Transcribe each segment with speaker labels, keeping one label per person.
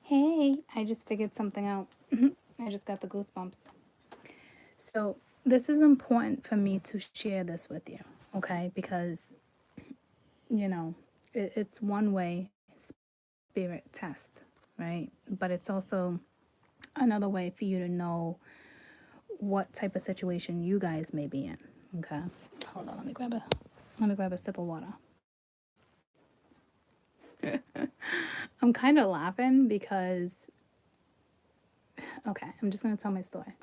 Speaker 1: Hey, I just figured something out. I just got the goosebumps. So, this is important for me to share this with you, okay? Because, you know, it's one way spirit test, right? But it's also another way for you to know what type of situation you guys may be in, okay? Hold on, let me grab a sip of water. I'm kind of laughing because okay, I'm just going to tell my story.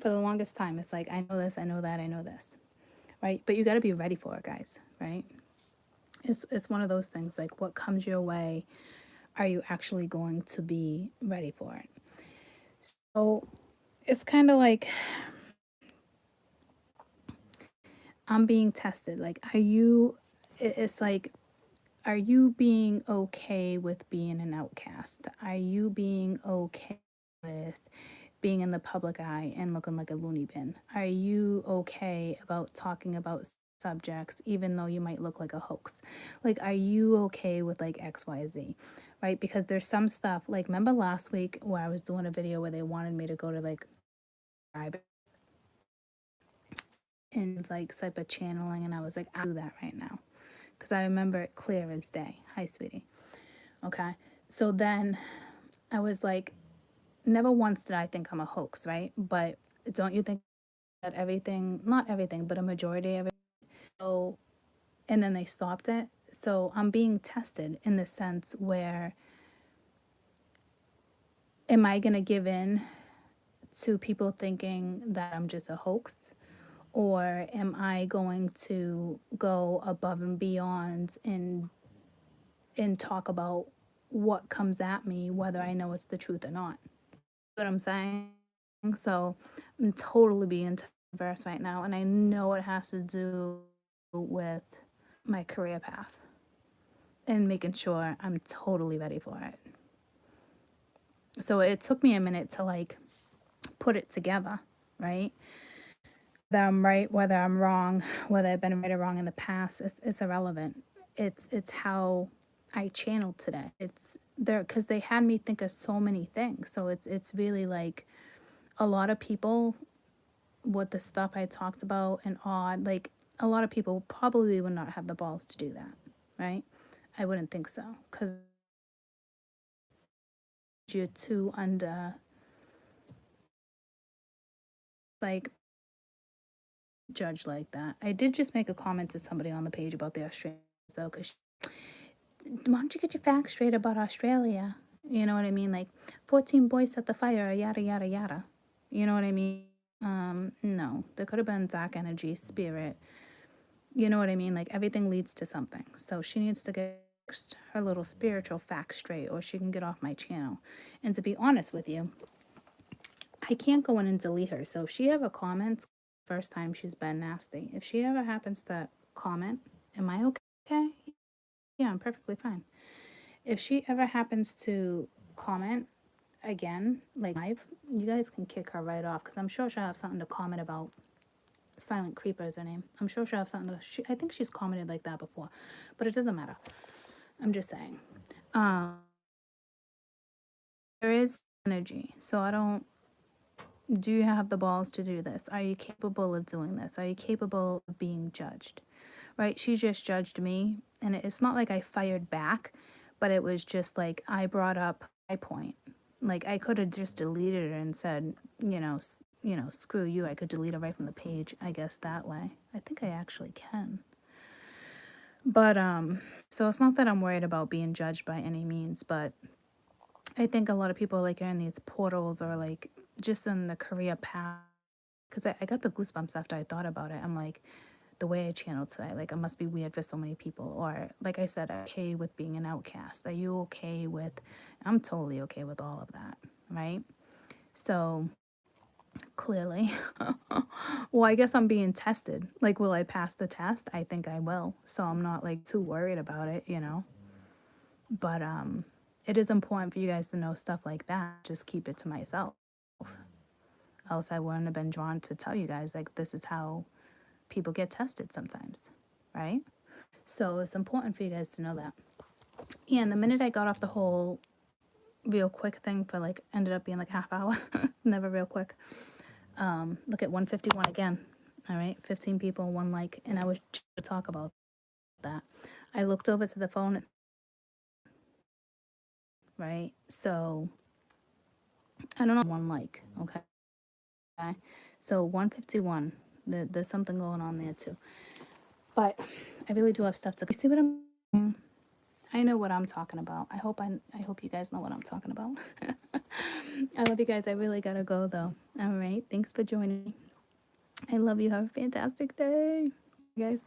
Speaker 1: For the longest time, it's like, I know this, I know that, I know this, right? But you got to be ready for it, guys, right? It's one of those things, like, what comes your way, are you actually going to be ready for it? So it's kind of like I'm being tested. Like, it's like, are you being okay with being an outcast? Are you being okay with being in the public eye and looking like a loony bin? Are you okay about talking about subjects even though you might look like a hoax? Like, are you okay with like XYZ? Right? Because there's some stuff, like, remember last week where I was doing a video where they wanted me to go to like and like type of channeling, and I was like, I'll do that right now. Because I remember it clear as day. Hi, sweetie. Okay. So then I was like, never once did I think I'm a hoax, right? But don't you think that everything, not everything, but a majority of it, so, and then they stopped it? So I'm being tested in the sense where, am I going to give in to people thinking that I'm just a hoax? Or am I going to go above and beyond and talk about what comes at me, whether I know it's the truth or not? What I'm saying? So I'm totally being diverse right now, and I know it has to do with my career path and making sure I'm totally ready for it. So it took me a minute to like put it together, right? Whether I'm right, whether I'm wrong, whether I've been right or wrong in the past, it's irrelevant. It's how I channeled today. It's there because they had me think of so many things. So it's really like a lot of people, with the stuff I talked about and odd, like, a lot of people probably would not have the balls to do that, right? I wouldn't think so, because you're too under, like, judge like that. I did just make a comment to somebody on the page about the Australians, though, because why don't you get your facts straight about Australia? You know what I mean? Like, 14 boys set the fire, yada, yada, yada. You know what I mean? No, there could have been dark energy, spirit. You know what I mean? Like, everything leads to something. So she needs to get her little spiritual facts straight, or she can get off my channel. And to be honest with you, I can't go in and delete her. So if she ever comments, first time she's been nasty. If she ever happens to comment, am I okay? Yeah, I'm perfectly fine. If she ever happens to comment again, like live, you guys can kick her right off, because I'm sure she'll have something to comment about. Silent Creeper is her name. I'm sure she'll have something to. I think she's commented like that before, but it doesn't matter. I'm just saying. There is energy, so I don't. Do you have the balls to do this? Are you capable of doing this? Are you capable of being judged? Right? She just judged me, and it's not like I fired back, but it was just like I brought up my point. Like, I could have just deleted it and said, screw you. I could delete it right from the page, I guess, that way. I think I actually can. But so it's not that I'm worried about being judged by any means, but I think a lot of people, like, are in these portals, or like just in the career path, because I got the goosebumps after I thought about it. I'm like, the way I channeled today, like, it must be weird for so many people. Or like I said, okay with being an outcast? Are you okay with? I'm totally okay with all of that, right? So clearly, well, I guess I'm being tested. Like, will I pass the test? I think I will. So I'm not like too worried about it, But it is important for you guys to know stuff like that. Just keep it to myself. Else I wouldn't have been drawn to tell you guys, like, this is how people get tested sometimes, right? So it's important for you guys to know that. Yeah, and the minute I got off the whole real quick thing for like, ended up being like half hour, never real quick. Look at 151 again. All right, 15 people, one like, and I was to talk about that. I looked over to the phone, right? So I don't know, one like, okay. So 151, there's something going on there too. But I really do have stuff to see what I'm. I know what I'm talking about. I hope you guys know what I'm talking about. I love you guys. I really gotta go though. All right. Thanks for joining me. I love you. Have a fantastic day, guys.